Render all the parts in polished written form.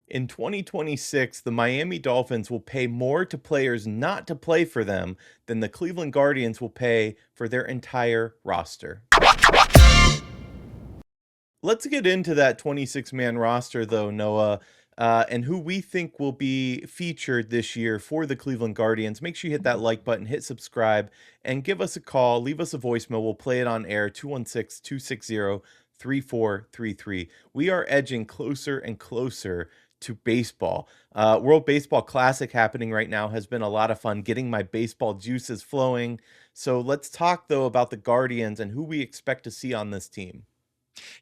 In 2026, the Miami Dolphins will pay more to players not to play for them than the Cleveland Guardians will pay for their entire roster. Let's get into that 26-man roster, though, Noah, and who we think will be featured this year for the Cleveland Guardians. Make sure you hit that like button, hit subscribe, and give us a call. Leave us a voicemail. We'll play it on air, 216-260-3433. We are edging closer and closer to baseball. World Baseball Classic happening right now has been a lot of fun, getting my baseball juices flowing. So let's talk, though, about the Guardians and who we expect to see on this team.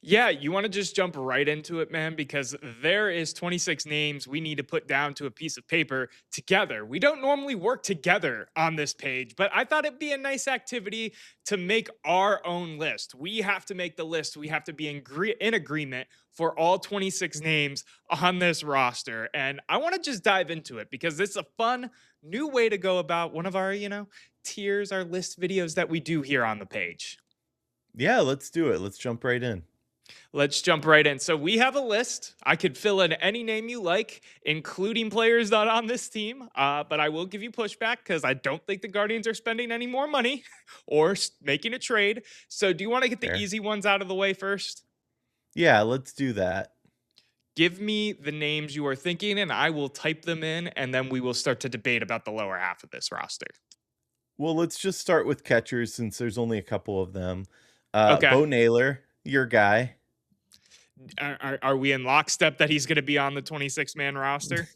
Yeah, you want to just jump right into it, man, because there is 26 names we need to put down to a piece of paper together. We don't normally work together on this page, but I thought it'd be a nice activity to make our own list. We have to make the list. We have to be in agreement for all 26 names on this roster. And I want to just dive into it because it's a fun new way to go about one of our, tiers, our list videos that we do here on the page. Yeah, let's do it. Let's jump right in. Let's jump right in. So we have a list. I could fill in any name you like, including players not on this team. But I will give you pushback because I don't think the Guardians are spending any more money or making a trade. So do you want to get the Fair. easy ones out of the way first? Yeah, let's do that. Give me the names you are thinking, and I will type them in, and then we will start to debate about the lower half of this roster. Well, let's just start with catchers since there's only a couple of them. Okay. Bo Naylor, your guy. Are we in lockstep that he's going to be on the 26-man roster?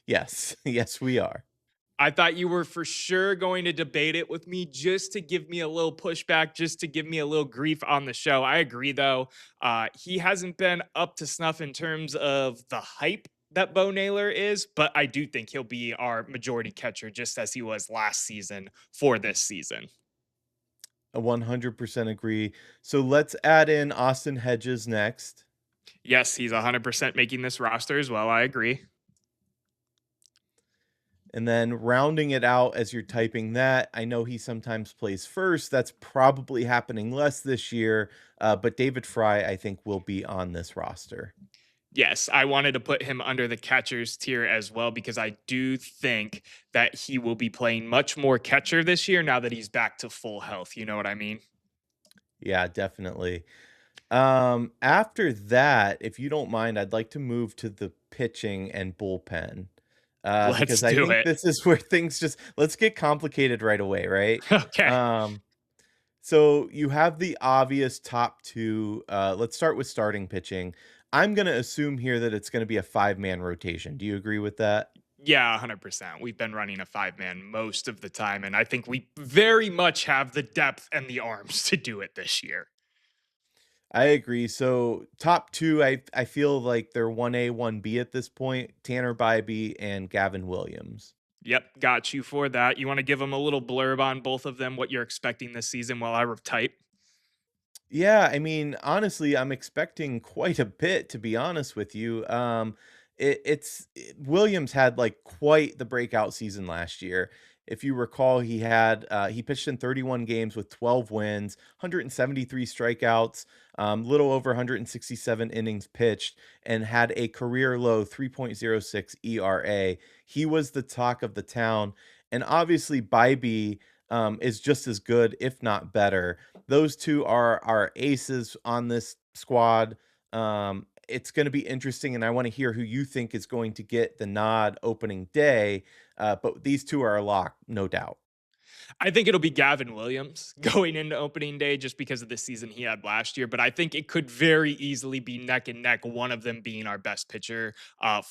Yes, yes, we are. I thought you were for sure going to debate it with me just to give me a little pushback, just to give me a little grief on the show. I agree, though. He hasn't been up to snuff in terms of the hype that Bo Naylor is, but I do think he'll be our majority catcher just as he was last season for this season. I 100% agree. So let's add in Austin Hedges next. Yes, he's 100% making this roster as well. I agree. And then rounding it out as you're typing that, I know he sometimes plays first. That's probably happening less this year. But David Fry, I think, will be on this roster. Yes, I wanted to put him under the catchers tier as well because I do think that he will be playing much more catcher this year now that he's back to full health. You know what I mean? Yeah, definitely. After that, if you don't mind, I'd like to move to the pitching and bullpen. Let's Because I do think it. this is where things just let's get complicated right away, right? Okay. Um, so you have the obvious top two. Let's start with starting pitching. I'm gonna assume here that it's gonna be a five-man rotation. Do you agree with that? Yeah, 100%. We've been running a five-man most of the time, and I think we very much have the depth and the arms to do it this year. I agree. So top two, I feel like they're 1A, 1B at this point. Tanner Bybee and Gavin Williams. Yep, got you for that. You want to give them a little blurb on both of them, what you're expecting this season while I type? Yeah, I mean, honestly, I'm expecting quite a bit, to be honest with you. Williams had like quite the breakout season last year. If you recall, he pitched in 31 games with 12 wins, 173 strikeouts, little over 167 innings pitched, and had a career low 3.06 ERA. He was the talk of the town, and obviously Bybee is just as good, if not better. Those two are our aces on this squad. It's going to be interesting, and I want to hear who you think is going to get the nod opening day. But these two are a lock, no doubt. I think it'll be Gavin Williams going into opening day just because of the season he had last year. But I think it could very easily be neck and neck, one of them being our best pitcher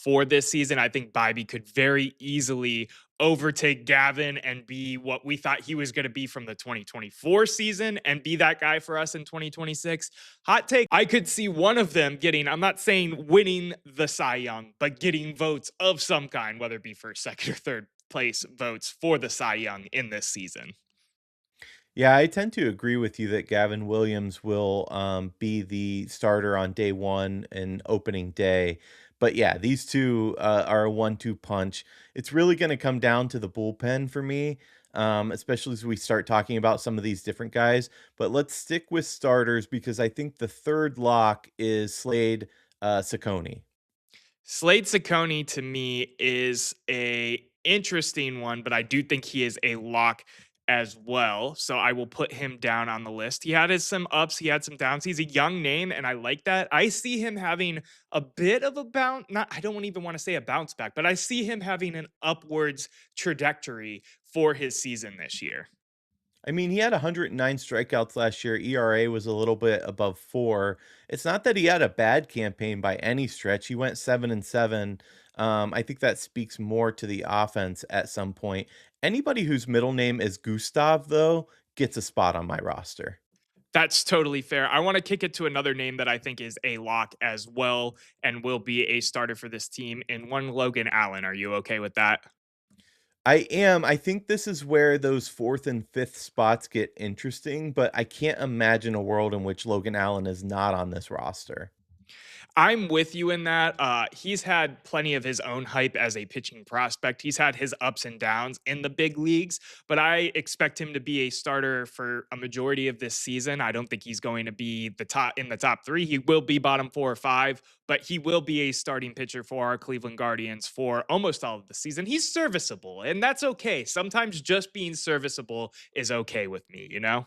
for this season. I think Bybee could very easily overtake Gavin and be what we thought he was going to be from the 2024 season and be that guy for us in 2026. Hot take, I could see one of them getting, I'm not saying winning the Cy Young, but getting votes of some kind, whether it be first, second, or third place votes for the Cy Young in this season. Yeah, I tend to agree with you that Gavin Williams will be the starter on day one and opening day. But yeah, these two are a 1-2 punch. It's really going to come down to the bullpen for me, especially as we start talking about some of these different guys. But let's stick with starters because I think the third lock is Slade Ciccone. Slade Ciccone to me is a interesting one, but I do think he is a lock as well. So I will put him down on the list. He had his some ups, he had some downs. He's a young name, and I like that. I see him having a bit of a bounce. Not, I don't even want to say a bounce back, but I see him having an upwards trajectory for his season this year. I mean, he had 109 strikeouts last year. ERA was a little bit above 4. It's not that he had a bad campaign by any stretch. He went 7 and 7. I think that speaks more to the offense at some point. Anybody whose middle name is Gustav, though, gets a spot on my roster. That's totally fair. I want to kick it to another name that I think is a lock as well and will be a starter for this team in one Logan Allen. Are you okay with that? I am. I think this is where those 4th and 5th spots get interesting, but I can't imagine a world in which Logan Allen is not on this roster. I'm with you in that. He's had plenty of his own hype as a pitching prospect. He's had his ups and downs in the big leagues, but I expect him to be a starter for a majority of this season. I don't think he's going to be the top in the top three. He will be bottom 4 or 5, but he will be a starting pitcher for our Cleveland Guardians for almost all of the season. He's serviceable, and that's okay. Sometimes just being serviceable is okay with me, you know?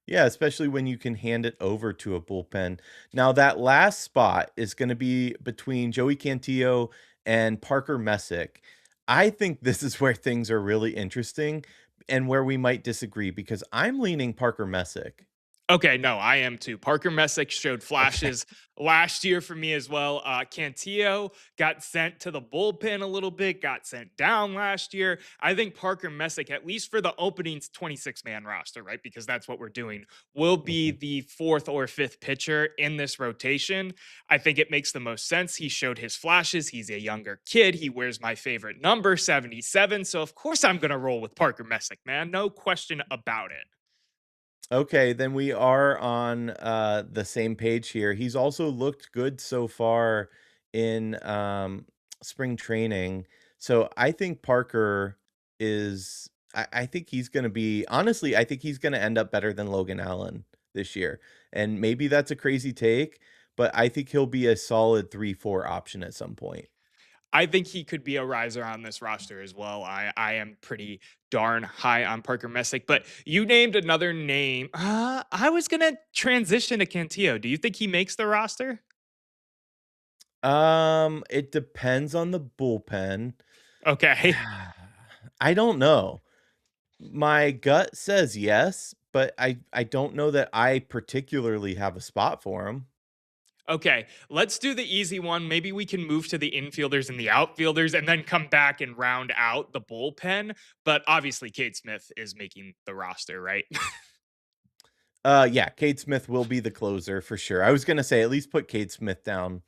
Yeah, especially when you can hand it over to a bullpen. Now, that last spot is going to be between Joey Cantillo and Parker Messick. I think this is where things are really interesting and where we might disagree because I'm leaning Parker Messick. Okay, no, I am too. Parker Messick showed Okay. flashes last year for me as well. Cantillo got sent to the bullpen a little bit, got sent down last year. I think Parker Messick, at least for the opening 26-man roster, right? Because that's what we're doing, will be Mhm. the fourth or fifth pitcher in this rotation. I think it makes the most sense. He showed his flashes. He's a younger kid. He wears my favorite number, 77. So, of course, I'm going to roll with Parker Messick, man. No question about it. Okay, then we are on the same page here. He's also looked good so far in spring training. So I think Parker is I think he's gonna be honestly, I think he's gonna end up better than Logan Allen this year. And maybe that's a crazy take, but I think he'll be a solid 3-4 option at some point. I think he could be a riser on this roster as well. I am pretty darn high on Parker Messick, but you named another name. I was gonna transition to Cantillo. Do you think he makes the roster? It depends on the bullpen. Okay. I don't know. My gut says yes, but I don't know that I particularly have a spot for him. Okay, let's do the easy one. Maybe we can move to the infielders and the outfielders and then come back and round out the bullpen. But obviously, Kate Smith is making the roster, right? Yeah, Cade Smith will be the closer for sure. I was gonna say at least put Cade Smith down,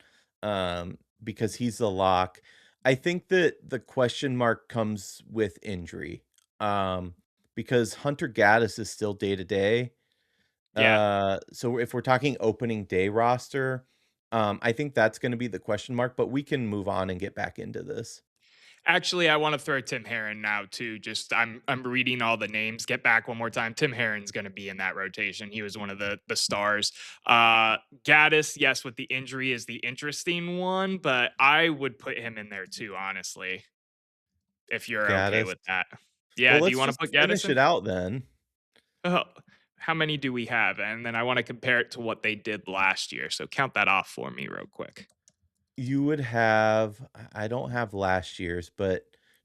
because he's the lock. I think that the question mark comes with injury, because Hunter Gaddis is still day to day. Yeah. So if we're talking opening day roster, I think that's gonna be the question mark, but we can move on and get back into this. Actually, I want to throw Tim Herron now too. Just I'm reading all the names. Get back one more time. Tim Herron's going to be in that rotation. He was one of the stars. Gaddis, yes, with the injury is the interesting one, but I would put him in there too, honestly, if you're okay Gaddis. with that. Well, Yeah, do you let's want to just put Gaddis finish in? it out then. Oh, how many do we have? And then I want to compare it to what they did last year. So count that off for me real quick. You would have I don't have last year's, but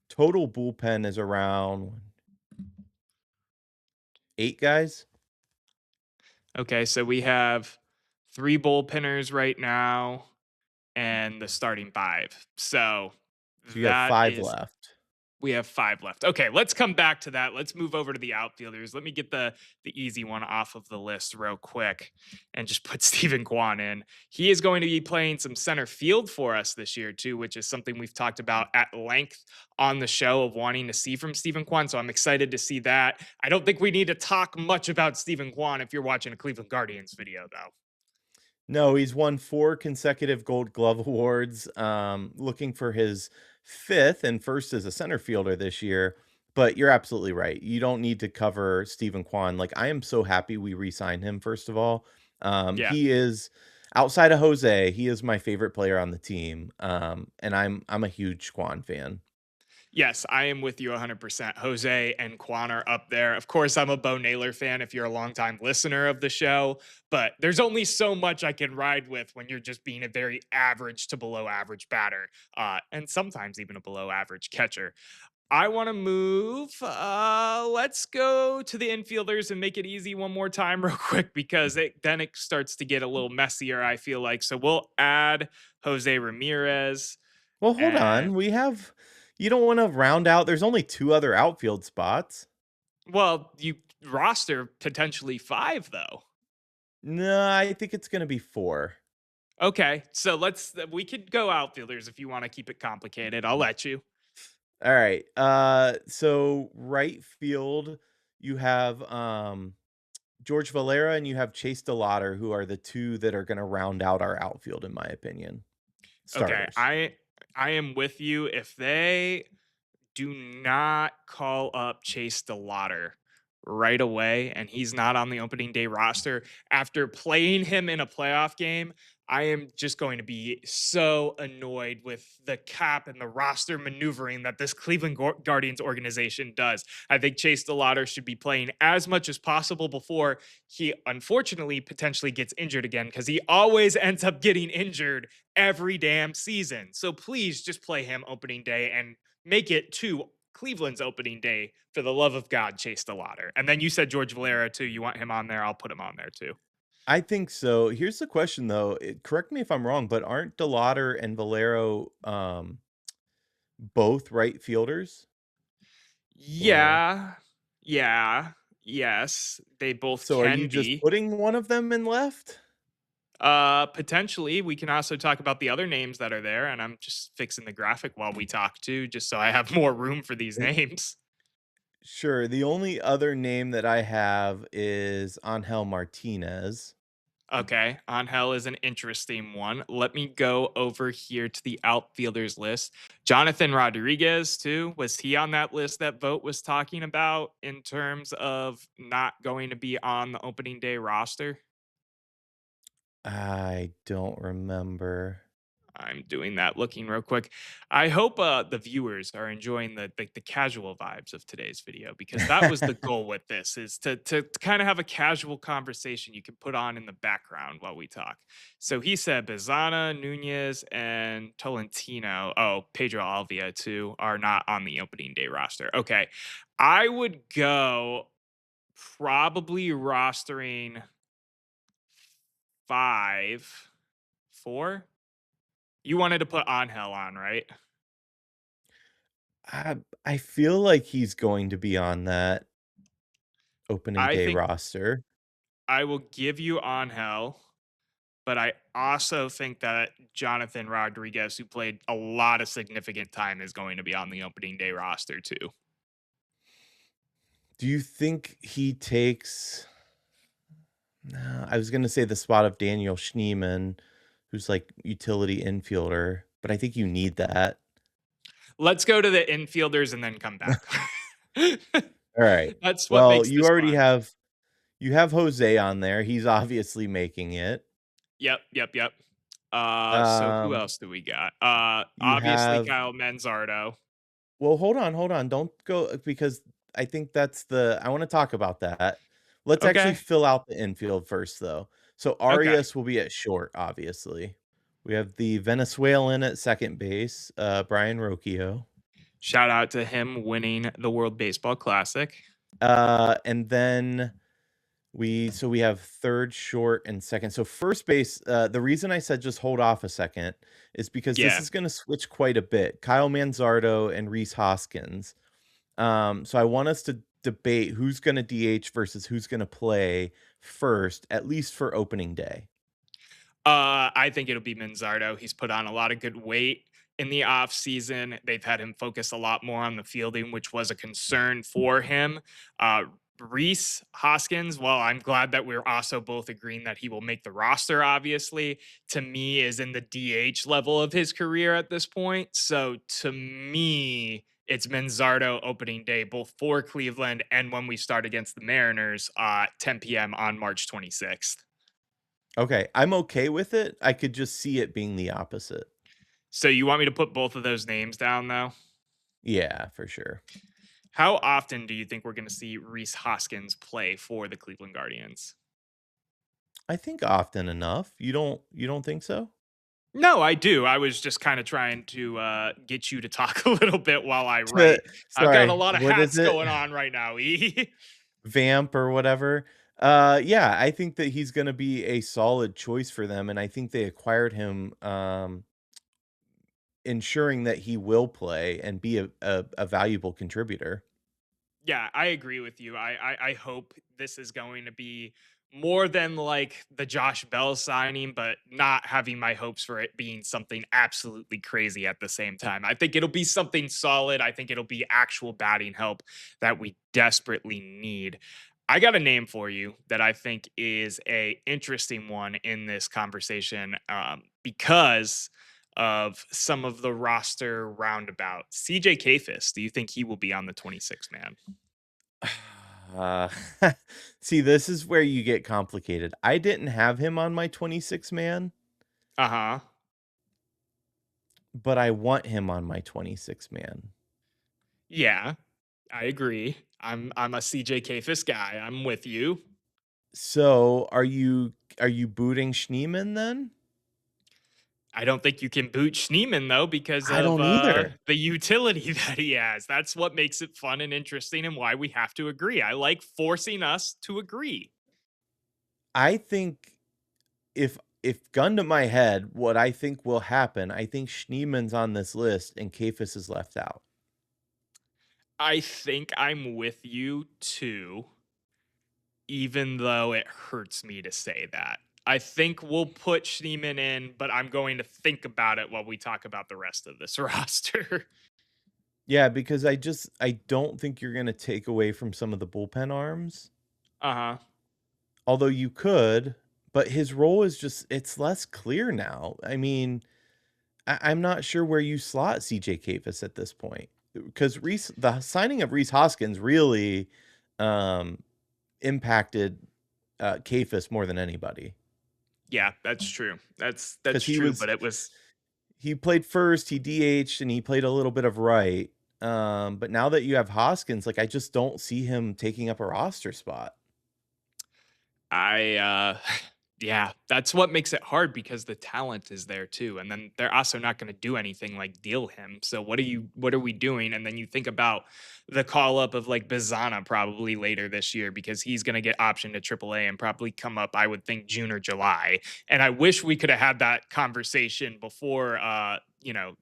total bullpen is around 8 guys. Okay, so we have three bullpenners right now and the starting five. So So you have that 5 is left. we have five left. Okay, let's come back to that. Let's move over to the outfielders. Let me get the easy one off of the list real quick and just put Stephen Kwan in. He is going to be playing some center field for us this year too, which is something we've talked about at length on the show of wanting to see from Stephen Kwan. So I'm excited to see that. I don't think we need to talk much about Stephen Kwan if you're watching a Cleveland Guardians video though. No, he's won 4 consecutive Gold Glove awards, looking for his 5th and first as a center fielder this year, but you're absolutely right. You don't need to cover Stephen Kwan. Like, I am so happy we re-signed him, first of all. Yeah. He is Outside of Jose, he is my favorite player on the team, and I'm a huge Quan fan. Yes, I am with you 100%. Jose and Quan are up there. Of course, I'm a Bo Naylor fan if you're a longtime listener of the show, but there's only so much I can ride with when you're just being a very average to below average batter, and sometimes even a below average catcher. I want to move. Let's go to the infielders and make it easy one more time, real quick, because then it starts to get a little messier. I feel like so we'll add Jose Ramirez, Well, hold and on. You don't wanna round out there's only 2 other outfield spots. well, you roster potentially five though. No, I think it's gonna be 4. Okay, so we could go outfielders if you want to keep it complicated. I'll let you. Alright, so right field, you have, George Valera and you have Chase DeLauter, who are the 2 that are gonna round out our outfield, in my opinion. Okay, Starters. I am with you. If they do not call up Chase DeLauter right away, and he's not on the opening day roster after playing him in a playoff game, I am just going to be so annoyed with the cap and the roster maneuvering that this Cleveland Guardians organization does. I think Chase DeLauter should be playing as much as possible before he unfortunately potentially gets injured again because he always ends up getting injured every damn season. So please just play him opening day and make it to Cleveland's opening day for the love of God, Chase DeLauter. And then you said George Valera too. You want him on there? I'll put him on there too. I think so. Here's the question, though, correct me if I'm wrong, but aren't DeLauter and Valero, both right fielders? Or Yeah. Yeah. Yes. They both so are you can just be. putting one of them in left? Potentially, we can also talk about the other names that are there, and I'm just fixing the graphic while we talk too, just so I have more room for these Eh, names. sure, the only other name that I have is Angel Martinez. Okay, Angel is an interesting one. Let me go over here to the outfielders list. Jonathan Rodriguez, too. Was he on that list that Vote was talking about in terms of not going to be on the opening day roster? I don't remember. I'm doing that looking real quick. I hope the viewers are enjoying the casual vibes of today's video because that was the goal with this is to kind of have a casual conversation you can put on in the background while we talk. So he said Bizana, Nunez, and Tolentino. Oh, Pedro Alvia too are not on the opening day roster. Okay. I would go probably rostering five, four. You wanted to put Angel on, right? I feel like he's going to be on that opening I day think roster. I will give you Angel, but I also think that Jonathan Rodriguez, who played a lot of significant time, is going to be on the opening day roster too. Do you think he takes no, I was gonna say the spot of Daniel Schneemann, who's like utility infielder, but I think you need that. Let's go to the infielders and then come back. All right. That's what Well, makes this fun. you have Jose on there. He's obviously making it. Yep, yep, yep. So who Um, else do we got? you Obviously have Kyle Manzardo. well, hold on. Don't go because I think that's the I want to talk about that. Let's actually Okay, fill out the infield first though. So okay. Arias will be at short, obviously. We have the Venezuelan at second base, Brian Rocchio. Shout out to him winning the World Baseball Classic. And then we have third, short, and second. So first base, the reason I said just hold off a second is because this Yeah. is going to switch quite a bit. Kyle Manzardo and Rhys Hoskins. So I want us to debate who's going to DH versus who's going to play first, at least for opening day. I think it'll be Manzardo. He's put on a lot of good weight in the off season. They've had him focus a lot more on the fielding, which was a concern for him. Reese Hoskins, well, I'm glad that we're also both agreeing that he will make the roster, obviously. To me, is in the DH level of his career at this point. So to me, it's Manzardo opening day, both for Cleveland and when we start against the Mariners 10 p.m. on March 26th. Okay, I'm okay with it. I could just see it being the opposite. So you want me to put both of those names down though? Yeah, for sure. How often do you think we're going to see Rhys Hoskins play for the Cleveland Guardians? I think often enough. You don't think so? No, I do. I was just kind of trying to get you to talk a little bit while I write. I've got a Sorry, lot of what is hats it? going on right now. E. Vamp or whatever. Yeah, I think that he's gonna be a solid choice for them, and I think they acquired him, ensuring that he will play and be a valuable contributor. Yeah, I agree with you. I hope this is going to be more than like the Josh Bell signing, but not having my hopes for it being something absolutely crazy at the same time. I think it'll be something solid. I think it'll be actual batting help that we desperately need. I got a name for you that I think is a interesting one in this conversation because of some of the roster roundabout. CJ Kafis, do you think he will be on the 26 man? Uh, see, this is where you get complicated. I didn't have him on my 26 man, Uh-huh. but I want him on my 26 man. Yeah, I agree. I'm a CJ Kafis guy. I'm with you. So, are you booting Schneeman then? I don't think you can boot Schneeman though because I of don't either. the utility that he has. That's what makes it fun and interesting and why we have to agree. I like forcing us to agree. I think if gun to my head, what I think will happen, I think Schneeman's on this list and Kafis is left out. I think I'm with you too, even though it hurts me to say that. I think we'll put Schneeman in, but I'm going to think about it while we talk about the rest of this roster. Yeah, because I don't think you're gonna take away from some of the bullpen arms, Uh-huh. although you could, but his role is just it's less clear now. I mean, I'm not sure where you slot CJ Kafis at this point because the signing of Rhys Hoskins really um, impacted Kafis more than anybody Yeah, that's true. That's because true, but it was he played first, he DH'd, and he played a little bit of right. But now that you have Hoskins, like I just don't see him taking up a roster spot. I yeah, that's what makes it hard because the talent is there too. And then they're also not going to do anything like deal him. So what are we doing? And then you think about the call up of like Bazana probably later this year because he's going to get optioned to AAA and probably come up I would think June or July. And I wish we could have had that conversation before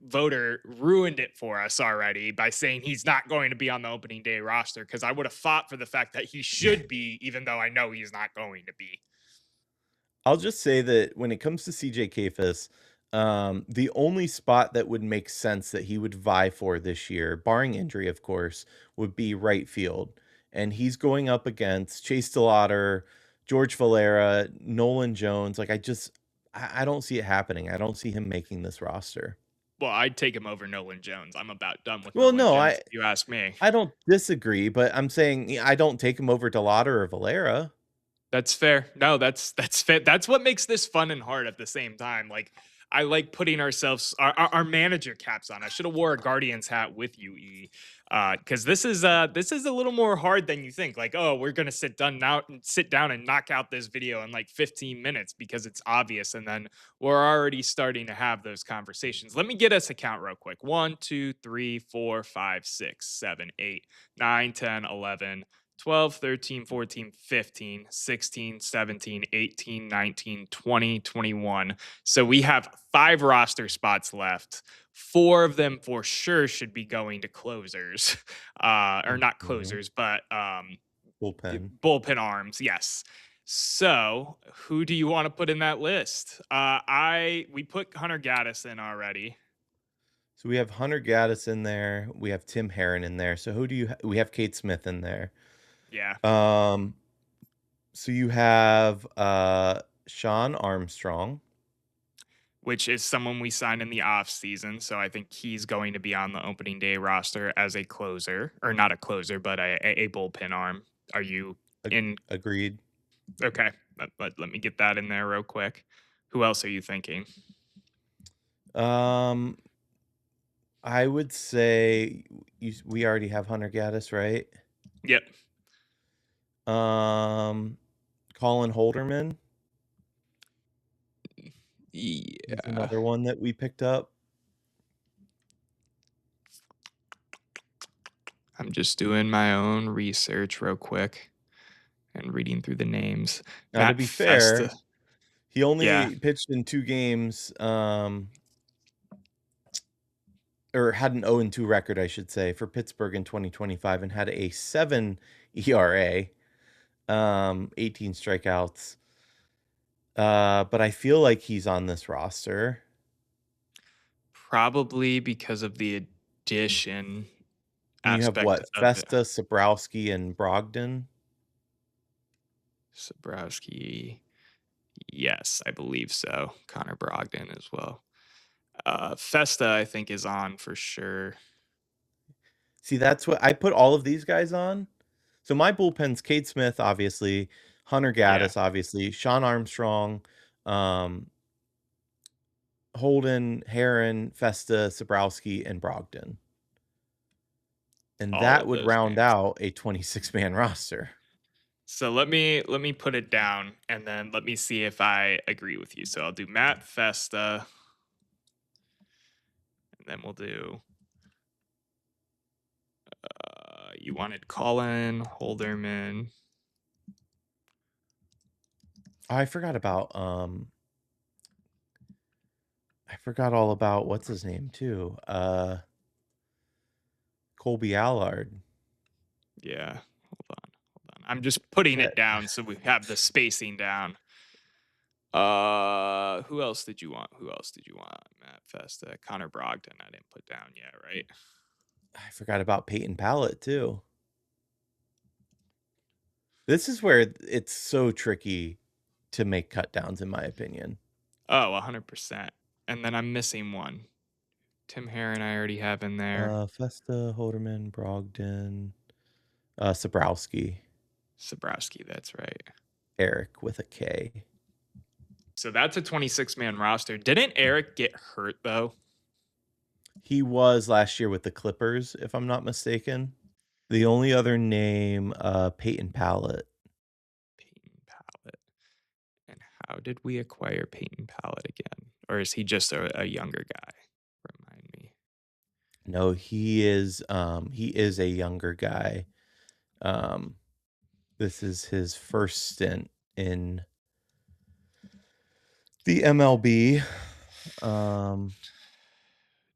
voter ruined it for us already by saying he's not going to be on the opening day roster because I would have fought for the fact that he should be, even though I know he's not going to be. I'll just say that when it comes to CJ Kafis, the only spot that would make sense that he would vie for this year, barring injury, of course, would be right field. And he's going up against Chase DeLauter, George Valera, Nolan Jones. Like I don't see it happening. I don't see him making this roster. Well, I'd take him over Nolan Jones. I'm about done with Well, Nolan no, Jones, if you ask me. I don't disagree, but I'm saying I don't take him over DeLauter or Valera. That's fair. No, that's fair. That's what makes this fun and hard at the same time. Like I like putting ourselves our manager caps on. I should have wore a Guardians hat with you, E, because this is a little more hard than you think. Like, oh, we're gonna sit down and knock out this video in like 15 minutes because it's obvious, and then we're already starting to have those conversations. Let me get us a count real quick. 1, 2, 3, 4, 5, 6, 7, 8, 9, 10, 11. 12, 13, 14, 15, 16, 17, 18, 19, 20, 21. So we have 5 roster spots left. 4 of them for sure should be going to closers, or not Mhm. closers, but Bullpen. bullpen arms. Yes. So who do you want to put in that list? We put Hunter Gaddis in already. So we have Hunter Gaddis in there. We have Tim Herron in there. So who do we have Kate Smith in there. Yeah. Um, so you have Sean Armstrong. Which is someone we signed in the off season. So I think he's going to be on the opening day roster as a closer, or not a closer, but a bullpen arm. Are you Ag- in? Agreed. Okay, let me get that in there real quick. Who else are you thinking? Um, I would say we already have Hunter Gaddis, right? Yep. Um, Colin Holderman, he's Yeah. another one that we picked up. I'm just doing my own research real quick and reading through the names. Now, to Matt be Festa. fair, he Yeah. only pitched in 2 games, or had an 0-2 record, I should say, for Pittsburgh in 2025 and had a 7 ERA, 18 strikeouts. But I feel like he's on this roster. Probably because of the addition And you have aspect what? of it. Festa, Sabrowski, and Brogdon? Sabrowski. Yes, I believe so. Connor Brogdon as well. Festa, I think, is on for sure. See, that's what I put all of these guys on. So my bullpen's Cade Smith, obviously, Hunter Yeah. Gaddis, obviously, Sean Armstrong, um, Holden, Heron, Festa, Sabrowski, and Brogdon. And All that of would those round names. out a 26-man roster. So let me put it down and then let me see if I agree with you. So I'll do Matt Festa and then we'll do you wanted Colin Holderman. I forgot about I forgot all about what's his name too. Colby Allard. Yeah, hold on, hold on. I'm just putting it Shit. down so we have the spacing down. Who else did you want? Who else did you want? Matt Festa, Connor Brogdon. I didn't put down yet, right? I forgot about Peyton Pallett too. This is where it's so tricky to make cut downs, in my opinion. Oh, 100%. And then I'm missing one. Tim Herron, I already have in there. Festa, Holderman, Brogdon, Sabrowski, Sabrowski, that's right. Erik with a K. So that's a 26-man roster. Didn't Erik get hurt though? He was last year with the Clippers, if I'm not mistaken. The only other name, Peyton Pallett. Peyton Pallett. And how did we acquire Peyton Pallett again? Or is he just a younger guy? Remind me. No, he is a younger guy. Um, this is his first stint in the MLB. Um,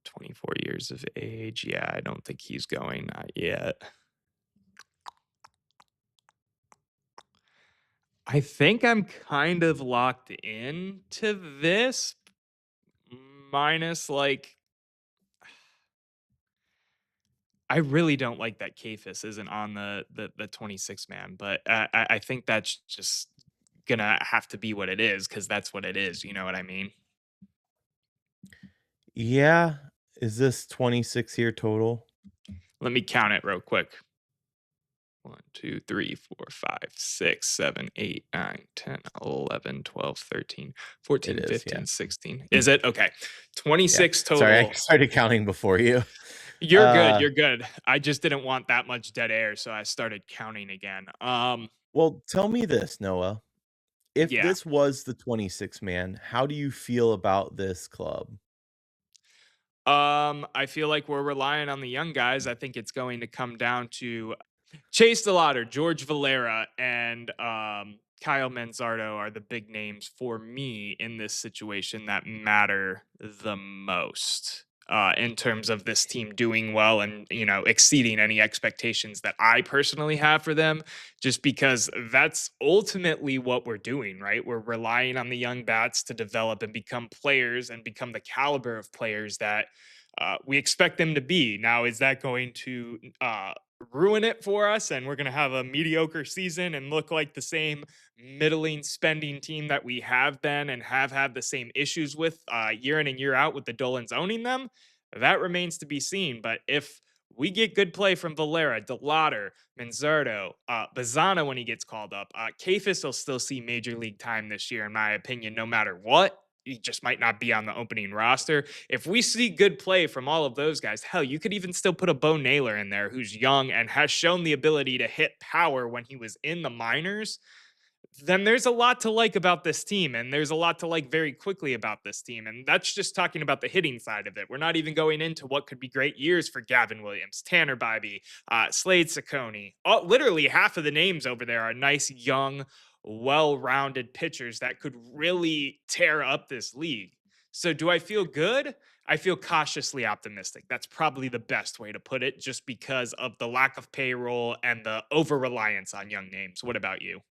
24 years of age. Yeah, I don't think he's going. Not yet. I think I'm kind of locked in to this, minus like I really don't like that Kafis isn't on the 26 man, but I think that's just gonna have to be what it is because that's what it is. You know what I mean? yeah, is this 26 here total? Let me count it real quick. 1, 2, 3, 4, 5, 6, 7, 8, 9, 10, 11, 12, 13, It 14, is, yeah. 15, 16. Is it? Okay. Yeah. 26 Sorry, I total. started counting before you. You're good. Uh, You're good. I just didn't want that much dead air, so I started counting again. well, tell me this, Noah. If Yeah. this was the 26 man, how do you feel about this club? I feel like we're relying on the young guys. I think it's going to come down to Chase DeLauder, George Valera, and Kyle Manzardo are the big names for me in this situation that matter the most in terms of this team doing well and exceeding any expectations that I personally have for them. Just because that's ultimately what we're doing, right? We're relying on the young bats to develop and become players and become the caliber of players that we expect them to be. Now, is that going to ruin it for us and we're going to have a mediocre season and look like the same middling spending team that we have been and have had the same issues with year in and year out with the Dolans owning them? That remains to be seen. But if We get good play from Valera, DeLauder, Manzardo, Bazzana when he gets called up. Kafis will still see major league time this year, in my opinion, no matter what. He just might not be on the opening roster. If we see good play from all of those guys, hell, you could even still put a Bo Naylor in there who's young and has shown the ability to hit power when he was in the minors. Then there's a lot to like about this team, and there's a lot to like very quickly about this team. And that's just talking about the hitting side of it. We're not even going into what could be great years for Gavin Williams, Tanner Bybee, Slade Ciccone. Literally half of the names over there are nice, young, well rounded pitchers that could really tear up this league. So, do I feel good? I feel cautiously optimistic. That's probably the best way to put it, just because of the lack of payroll and the over reliance on young names. What about you?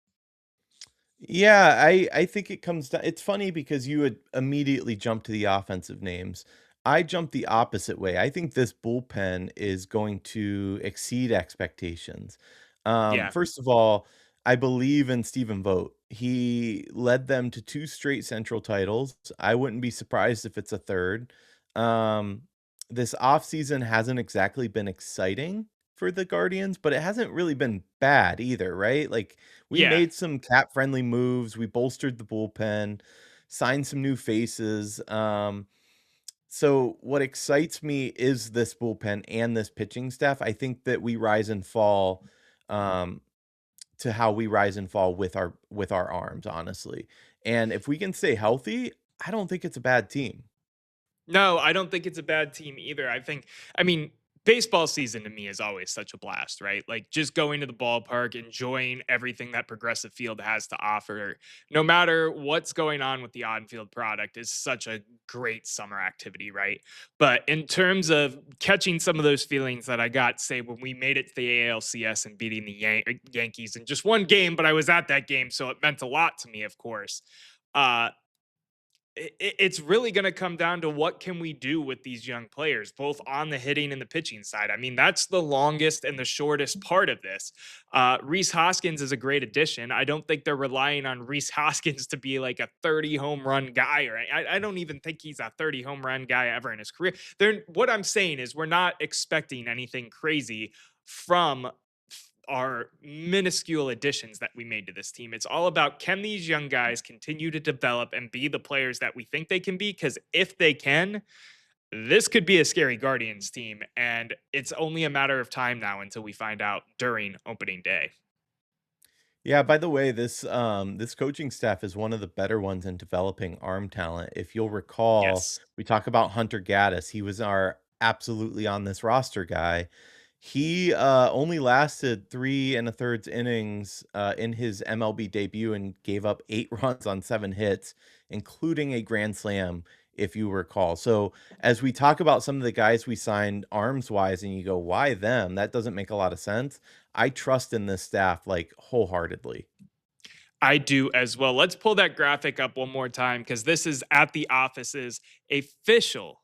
Yeah, I think it comes down it's funny because you would immediately jump to the offensive names. I jumped the opposite way. I think this bullpen is going to exceed expectations. Yeah. First of all, I believe in Stephen Vogt. He led them to 2 straight Central titles. I wouldn't be surprised if it's a third. Um, this offseason hasn't exactly been exciting for the Guardians, but it hasn't really been bad either, right? Like we Yeah. made some cap friendly moves. We bolstered the bullpen, signed some new faces. So what excites me is this bullpen and this pitching staff. I think that we rise and fall um, to how we rise and fall with our arms, honestly. And if we can stay healthy, I don't think it's a bad team. No, I don't think it's a bad team either. I mean, baseball season to me is always such a blast, right? Like just going to the ballpark, enjoying everything that Progressive Field has to offer, no matter what's going on with the on field product, is such a great summer activity, right? But in terms of catching some of those feelings that I got, say, when we made it to the ALCS and beating the Yankees in just one game, but I was at that game, so it meant a lot to me, of course. Uh, it's really going to come down to what can we do with these young players, both on the hitting and the pitching side. I mean, that's the longest and the shortest part of this. Rhys Hoskins is a great addition. I don't think they're relying on Rhys Hoskins to be like a 30 home run guy, or I don't even think he's a 30 home run guy ever in his career. What I'm saying is we're not expecting anything crazy from are minuscule additions that we made to this team. It's all about, can these young guys continue to develop and be the players that we think they can be? Because if they can, this could be a scary Guardians team. And it's only a matter of time now until we find out during opening day. Yeah, by the way, this coaching staff is one of the better ones in developing arm talent. If you'll recall, Yes. we talk about Hunter Gaddis. He was our absolutely on this roster guy. He only lasted 3 1/3 innings in his MLB debut and gave up 8 runs on 7 hits, including a grand slam, if you recall. So as we talk about some of the guys we signed arms wise, and you go, why them? That doesn't make a lot of sense. I trust in this staff like wholeheartedly. I do as well. Let's pull that graphic up one more time because this is at the office's official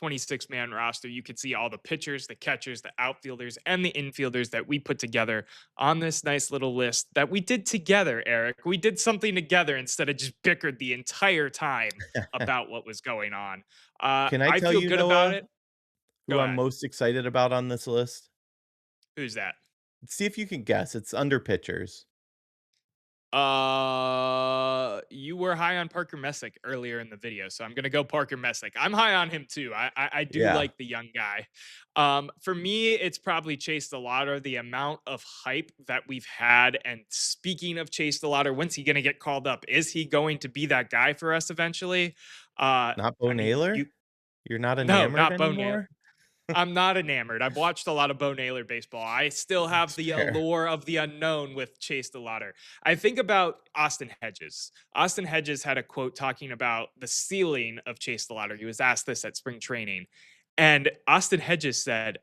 26-man roster. You can see all the pitchers, the catchers, the outfielders, and the infielders that we put together on this nice little list that we did together, Eric. We did something together instead of just bickered the entire time about what was going on. Can I I tell feel you, good about Noah, it. who Go I'm ahead. most excited about on this list? Who's that? See if you can guess. It's under pitchers. You were high on Parker Messick earlier in the video, so I'm gonna go Parker Messick. I'm high on him too. I do Yeah. like the young guy. For me, it's probably Chase DeLauder. The amount of hype that we've had, and speaking of Chase DeLauder, when's he gonna get called up? Is he going to be that guy for us eventually? Not Bo I mean, Naylor? you You're not no, enamored not Bo Naylor. anymore? I'm not enamored. I've watched a lot of Bo Naylor baseball. I still have That's the fair. allure of the unknown with Chase DeLauder. I think about Austin Hedges. Austin Hedges had a quote talking about the ceiling of Chase DeLauder. He was asked this at spring training, and Austin Hedges said,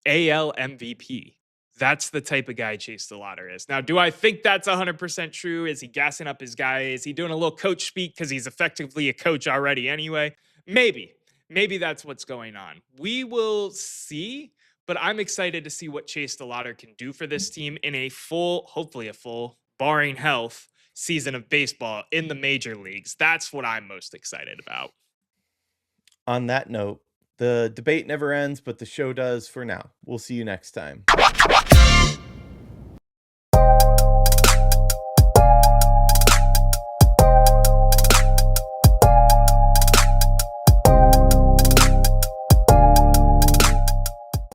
AL MVP. That's the type of guy Chase DeLauder is. Now, do I think that's 100% true? Is he gassing up his guy? Is he doing a little coach speak because he's effectively a coach already anyway? Maybe. Maybe that's what's going on. We will see, but I'm excited to see what Chase DeLauder can do for this team in a full, hopefully a full, barring health, season of baseball in the major leagues. That's what I'm most excited about. On that note, The debate never ends, but the show does for now. We'll see you next time.